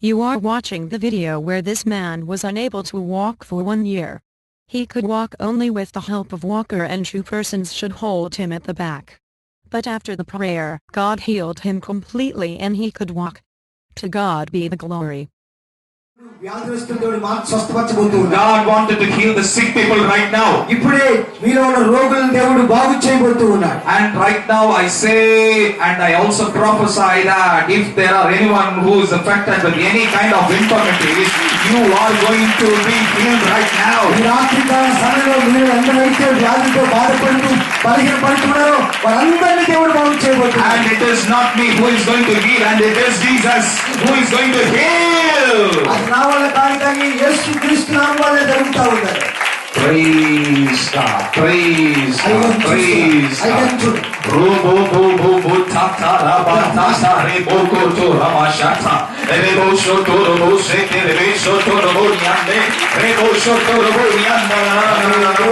You are watching the video where this man was unable to walk for 1 year. He could walk only with the help of walker and 2 persons should hold him at the back. But after the prayer, God healed him completely and he could walk. To God be the glory. God wanted to heal the sick people right now. And right now I say and I also prophesy that if there are anyone who is affected with any kind of infirmities, you are going to be healed right now. And it is not me who is going to heal, and it is Jesus who is going to heal. Praise God, praise God, praise God. Robo bo bo bo ta ta ra ba ta sa re bo ko to ra ma sha ta. Re bo sho to ro bo se ke re sho to ro bo nyande. Re bo sho to ro bo nyanda ra ro.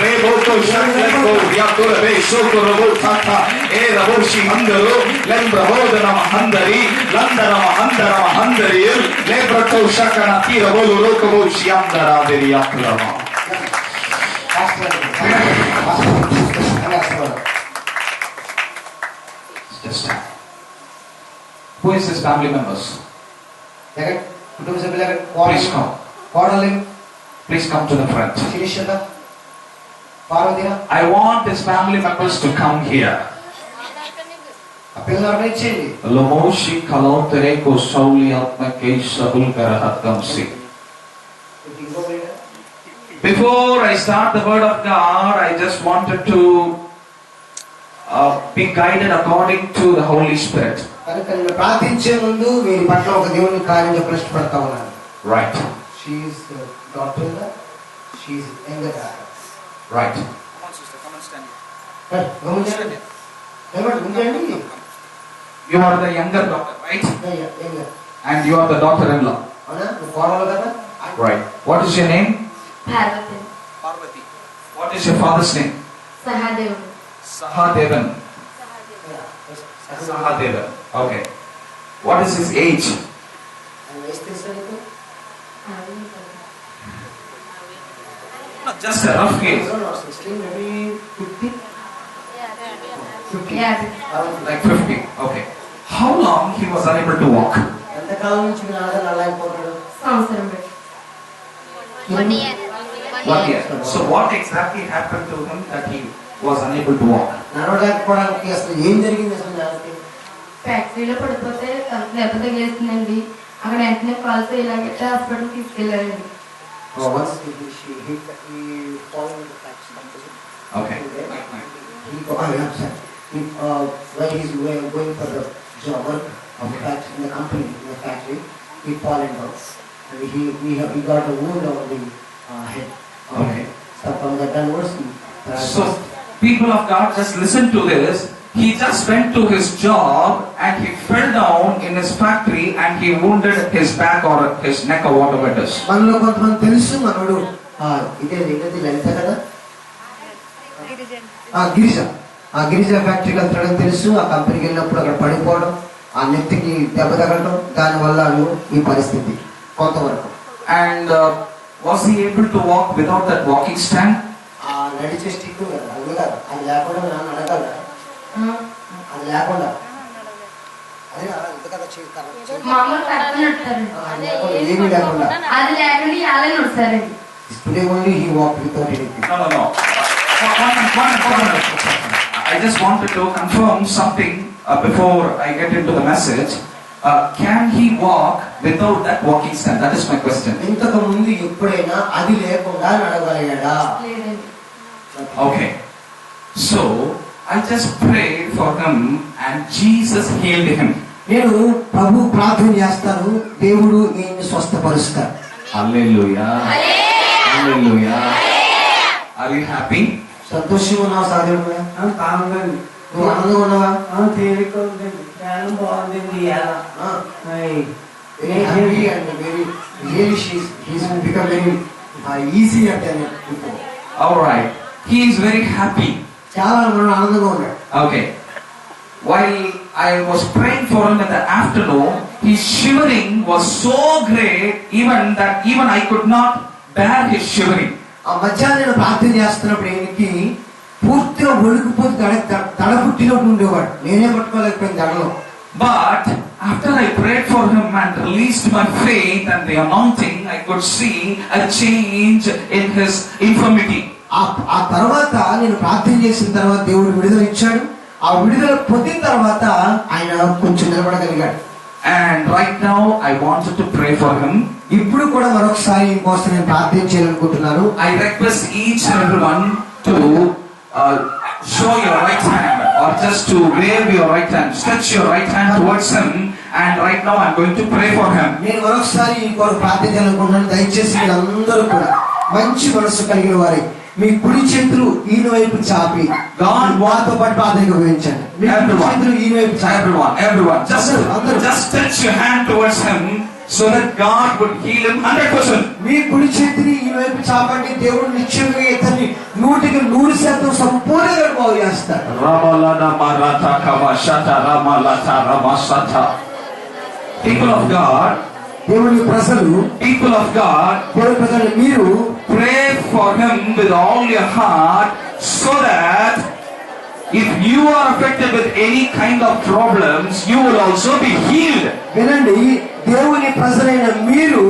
Re bo to sha ke ko ya to re sho to ro bo ta ta. E ra bo shi handaro lem prahodana handari landana handara handari le brato shakana ti ro bo ro ko bo shi andara deri akrama. Just who is his family members? Please come. Please come to the front. I want his family members to come here. Lomoshi kalotere ko sauli atma ke sabul karahatamsi. Before I start the word of God, I just wanted to be guided according to the Holy Spirit. Right. She is the daughter. She is younger daughter. Right. Come on, sister. Come and stand here. You are the younger daughter, right? Younger. And you are the daughter-in-law. Right. What is your name? Parvati. What is your father's name? Sahadevan. Sahadevan. Sahadevan. Okay. What is his age? No, just a rough age. Maybe 50. Yeah. Like 50. Okay. How long he was unable to walk? 1 year. 1 year. So what exactly happened to him that he was unable to walk? ఫ్యాక్టరీలో పడిపోతే దెబ్బ తగిలేసిందండి అక్కడ వెంటనే calls ఇలాగైతే hospital తీసుకెళ్లారండి. Once he fall into the factory. Okay. When he's going for the job work of the factory, in the company, in the factory, he fall into and he got a wound on the head. Okay. So from that onwards, So people of God, just listen to this. He just went to his job and he fell down in his factory and he wounded his back or his neck or whatever it is. మనలో కొంతమంది తెలుసు మనోడు ఇదే లలిత కదా గిరిజ ఫ్యాక్టరీకి వెళ్తాడని తెలుసు. ఆ కంపెనీకి వెళ్ళినప్పుడు అక్కడ పడిపోవడం, ఆ నెత్తికి దెబ్బ తగలడం, దానివల్ల ఈ పరిస్థితి కొంతవరకు. And was he able to walk without that walking stand? నడిచే స్టిక్ అది కాదు, అది లేకుండా నన్ను అడగలరా? అది లేకుండా అదే ఏమీ లేకుండా అది లేకుండా ఇవాళ నడుస్తారండి. Today only he walked without anything. No. One. I just wanted to confirm something before I get into the message. Can he walk without that walking stand? That is my question. ఇంతకు ముందు ఎప్పుడైనా అది లేకుండా నడవగలిగాడా? Okay. So I just prayed for him and Jesus healed him. నేను ప్రభు ప్రార్థన చేస్తాను, దేవుడు ఈయన్ని స్వస్థపరుస్తాడు. Hallelujah. Hallelujah. Are you happy? సంతోషంగా ఉన్నావా సాధుడు? కాదండి. నువ్వు ఆనందంగా ఉన్నావా? తేలిక ఉందండి, జ్ఞానం బాగుందండి. Very happy and very really he's become very easier than before. All right. He is very happy. చాలా ఆనందంగా ఉన్నాడు. Okay. While I was praying for him in the afternoon, his shivering was so great even I could not bear his shivering. ఆ మధ్యాహ్నం నేను ప్రార్థన చేస్తున్నప్పుడు ఆయనకి పూర్తిగా ఒడికిపోతే తడబుట్టినట్టు ఉండేవాడు. నేనే పట్టుకోలేకపోయింది దడలో. But after I prayed for him and released my faith and the anointing, I could see a change in his infirmity. ఆ తర్వాత నేను ప్రార్థన చేసిన తర్వాత దేవుడు విడుదల ఇచ్చాడు. ఆ విడుదల పొందిన తర్వాత ఆయన కొంచెం నిలబడగలిగాడు. And right now I wanted to pray for him. ఇప్పుడు కూడా మరొకసారి ఇంకోసం నేను ప్రార్థన చేయాలనుకుంటున్నాను. I request each and everyone to show your right hand or just to wave your right hand, stretch your right hand towards him, and right now I'm going to pray for him. నేను మరొకసారి ఇంకొక ప్రార్థన చేయాలనుకుంటున్నాను. దయచేసి మీరందరూ కూడా మంచి మనసు కలిగిన వారి మీ కుడి చేతులు ఈయన వైపు చాపి వారితో పాటు ప్రార్థనకు ఉపయోగించండి. చేతులు ఈయన వైపు చాపి Everyone, just touch your hand towards him so that God would heal him 100%. మీ కుడి చేతిని ఈ వైపు చాపండి. దేవుడు నిశ్చయంగా ఇతన్ని 100% సంపూర్ణంగా బాగు చేస్తాడు. Ramalana marata kamashata ramalata ramasata. People of God, దేవుని ప్రజలు, people of God, దేవుని ప్రజలు మీరు pray for him with all your heart so that if you are affected with any kind of problems, you will also be healed. వినండి, దేవుని ప్రజలైన మీరు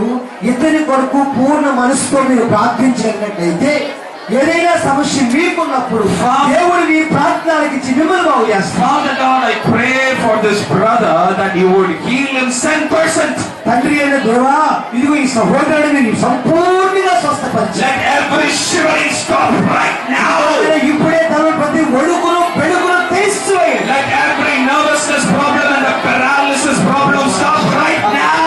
ఇతని కొరకు పూర్ణ మనసుతో మీరు ప్రార్థించినట్లయితే ఏదైనా సమస్య మీకున్నప్పుడు దేవుడు మీ ప్రార్థనలకి మిమ్మల్ని బాగు చేస్తాడు. Father God, I pray for this brother that you would heal him 100%. తండ్రి అయిన దేవా, ఇదిగో ఈ సహోదరుడిని మీరు సంపూర్ణంగా స్వస్థపరచండి. Let every shivering stop right now. ఇప్పుడే తన ప్రతి ఒడుకును పెడుకును తీసివేయండి. Let every nervousness problem and the paralysis problem stop right now.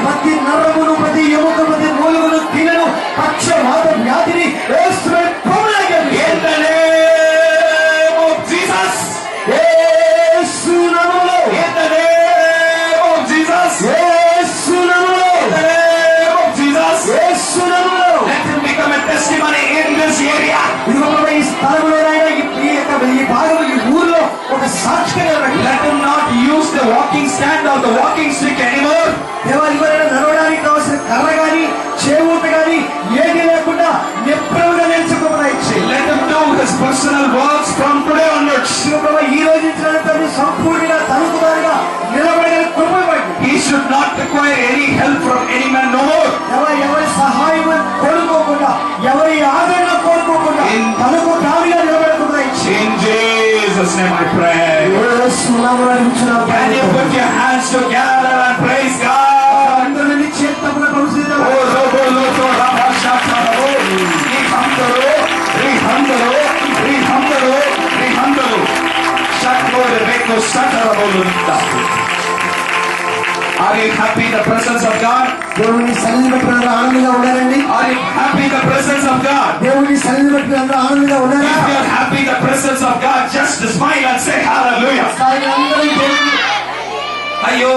ప్రతి నరమును, ప్రతి ఎముక, ప్రతి మూలుగును, కీలను, పక్షవాత వ్యాధిని యేసువే పోగొట్టండి. In the name of Jesus. యేసు నామములో. In the name of Jesus. యేసు నామములో. In the name of Jesus. యేసు నామములో. Let him become a testimony in this area. ఇదిగో ఈ స్థలములోనైనా ఈ భాగం ఈ ఊరిలో ఒక సాక్షిగా నిలబడి. Let him not use the walking stand or the walking stick anymore. దేవా, ఎవరైనా నడవడానికి కావాల్సిన కర్ర గాని చేయూత గాని ఏది లేకుండా నిప్పులుగా నిల్చుకోమని. Let him do his personal works from today onwards. ఈ రోజు నుంచి సంపూర్ణంగా తనుకుదారుగా నిలబడగల కృప ఇవ్వండి. He should not require any help from any man no more. ఎవరి సహాయం కోరుకోకుండా, ఎవరి ఆదరణ కోరుకోకుండా తనకు తానుగా నిలబడకుండా. In Jesus' name I pray. Can you put your hands together and praise God? Are you happy in the presence of God? దేవుని సన్నిధిలో ఆనందంగా ఉన్నారండి. Are you happy in the presence of God? దేవుని సన్నిధిలో ఆనందంగా ఉన్నారా? If you are happy in the presence of God, just smile and say hallelujah. Ayo,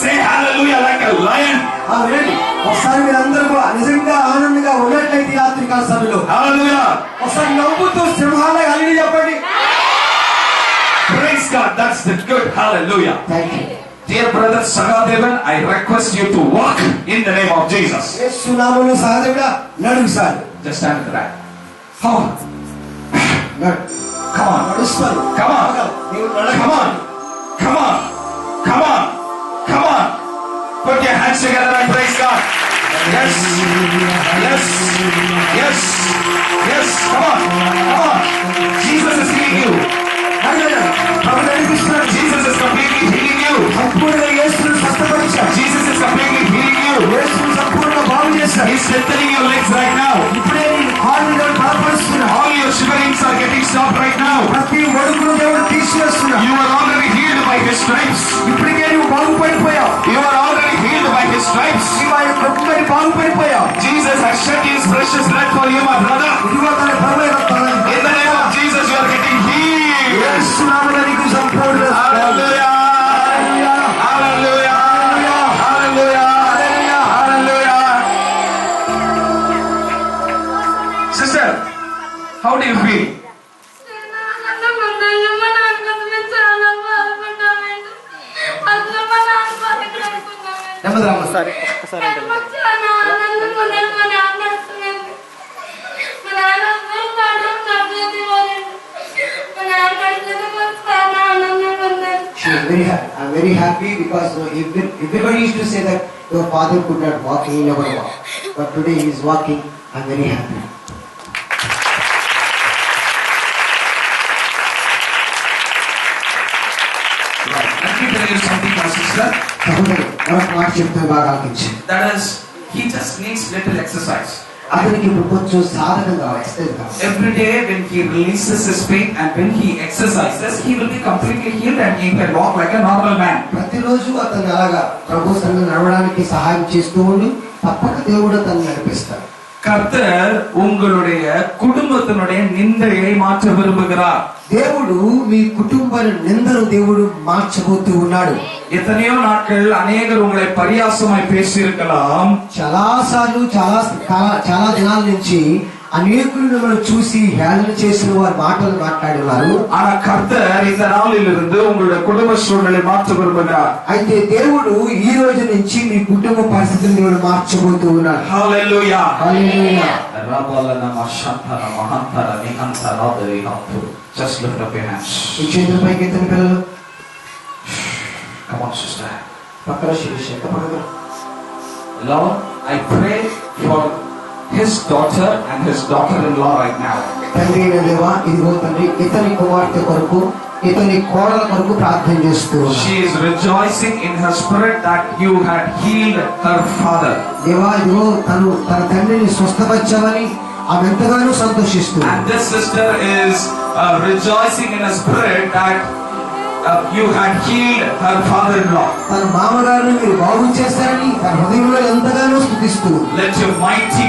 say hallelujah like a lion. వినండి, ఒకసారి మీరందరూ నిజంగా ఆనందంగా ఉన్నట్లయితే రాత్రి కాల సమయంలో Hallelujah. ఒకసారి నవ్వుతూ సింహాలే హల్లెలూయా చెప్పండి. Praise God. That's the good hallelujah. Thank you. Dear brother Sagadevan, I request you to walk in the name of Jesus. యేసు నామములో సహదేవుడా నడువు sir. Just stand at the back. Come on. Come on. నడుస్తారు. Come on. Come on. Come on. Come on. Come on. Put your hands together and praise God. Yes. Yes. Yes. Yes. Come on. Come on. Jesus is healing you. Jesus is completely healing you. Jesus is completely healing you. He's strengthening your legs right now. All your shiverings are getting stopped right now. You are already healed by His stripes. You are already healed by His stripes. Jesus has shed His precious blood for you, my brother. In the name of Jesus, you are getting healed. Hallelujah. Hallelujah. Hallelujah. Hallelujah. Sister, how do you feel? చాలా బాధపడ్డామండి. అసలు మా నాన్న ఒక్కసారి అంటే మాకు చాలా ఆనందంగా ఉన్నది. మా నాన్న వస్తున్నాడు. మా నాన్న అందరూ పాటలు చదివేది వాళ్ళండి. మా నాన్న కడితే మాకు చాలా ఆనందంగా ఉన్నది. I'm very happy because everybody used to say that your father could not walk, he never walked. But today he is walking. I'm very happy. Let me tell you something, my sister. సహోదరు మరొక మాట చెప్తే బాగా ఆలోచించి That is, he just needs little exercise. అతనికి ఇప్పుడు కొంచెం సాధకం కావాలి, ఎక్సర్సైజ్ కావాలి. Every day when he releases his pain and when he exercises, he will be completely healed and he can walk like a normal man. ప్రతిరోజు అతను అలాగా ప్రభు సన్నిధిలో నడవడానికి సహాయం చేస్తూ ఉండి తప్పక దేవుడు అతన్ని నడిపిస్తాడు. கர்த்தர் உங்களுடைய குடும்பத்தினுடைய நிந்தையை மாற்ற விரும்புகிறார். దేవుడు మీ కుటుంబ నిందను దేవుడు మార్చబోతూ ఉన్నాడు. எத்தனையோ நாட்கள் அநேகர் உங்களை பரியாசமாய் பேசியிருக்கலாம். చాలా సార్లు చాలా దినాల నుంచి అనేకులు మిమ్మల్ని చూసి హేళన చేసిన వారి మాటలు మాట్లాడేవారు. ஆனா கர்த்தர் இந்த நாளிலிருந்து உங்களுடைய குடும்ப சூழ்நிலை மாற்ற விரும்புகிறார். అయితే దేవుడు ఈ రోజు నుంచి మీ కుటుంబ పరిస్థితిని దేవుడు మార్చబోతూ ఉన్నాడు. హల్లెలూయా. హల్లెలూయా. Just lift up your hands. ఈ చేతుల పైకి ఎత్తిన పిల్లలు Come on, sister. పక్కన శిరీష పక్కన. Lord, I pray for his daughter and his daughter-in-law right now. తండ్రి అయిన దేవా, ఇదిగో తండ్రి ఇతని కుమార్తె కొరకు ఇతని కోడల కొరకు ప్రార్థన చేస్తూ ఉన్నాను. She is rejoicing in her spirit that you had healed her father. దేవా, ఇదిగో తన తండ్రిని స్వస్థపరిచావని ఆమె ఎంతగానో సంతోషిస్తుంది. And this sister is rejoicing in her spirit that you had healed her father-in-law. తన మామగారిని మీరు బాగు చేశారని తన హృదయంలో ఎంతగానో స్తుతిస్తూ Let your mighty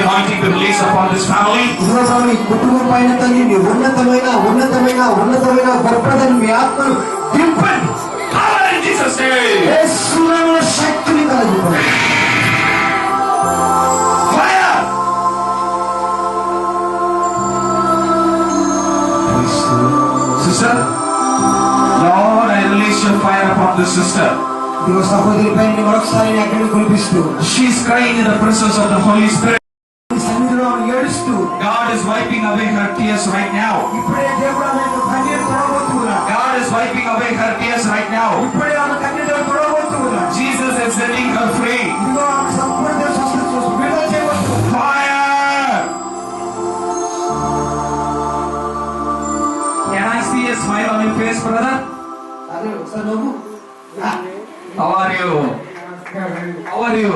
anointing be released upon this family. ఇదిగో ప్రభు, ఈ కుటుంబం పైన తండ్రి నీ ఉన్నతమైన గొప్పదని మీ ఆత్మను దింపండి. Power in Jesus' name. యేసు నామములో శక్తిని కలుగుకోండి. Fire. Sister, Lord, I release your fire upon this sister. ఇదిగో సహోదరి పైన మరొకసారి నీ అగ్ని కురిపిస్తూ She is crying in the presence of the Holy Spirit. నీ సన్నిధిలో ఆమె ఏడుస్తూ God is wiping away her tears right now. ఇప్పుడే దేవుడు ఆమె యొక్క కన్నీరు తొడగబోతున్నాడు. God is wiping away her tears right now. ఇప్పుడే ఆమె కన్నీరు తొడగబోతున్నాడు. Jesus is setting her free. ఇదిగో ఆమె సంపూర్ణ స్వస్థత విడుదల చేయబోతున్నాడు. Fire! Can I see a smile on your face, brother? అదే ఒకసారి నవ్వు. How are you? How are you?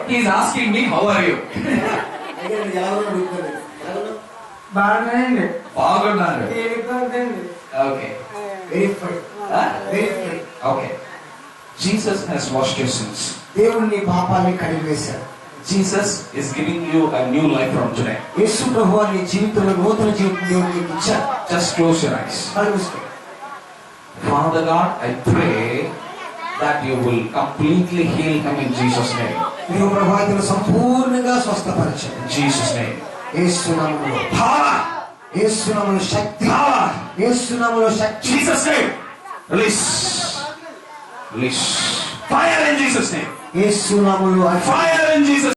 He is asking me, how are you? బాగానండి బాగున్నారు. తేలిపోతుంది. Okay. Very funny. Huh? Very funny. Okay. Jesus has washed your sins. దేవుడు నీ పాపాన్ని కడిగివేశాడు. Jesus is giving you a new life from today. యేసు ప్రభువు నీ జీవితంలో నూతన జీవితం దేవుడు నీకు ఇచ్చాడు. Just close your eyes. కళ్ళు మూసుకో. Father God, I pray that you will completely heal him in Jesus' name. నీవు ప్రభావితులు సంపూర్ణంగా స్వస్థపరచాడు. In Jesus' name. యేసు నామములో Power! యేసు నామములో శక్తి. Power! యేసు నామములో శక్తి. Jesus' name. Release. Release. Fire in Jesus' name. యేసు నామములో Fire in Jesus' name.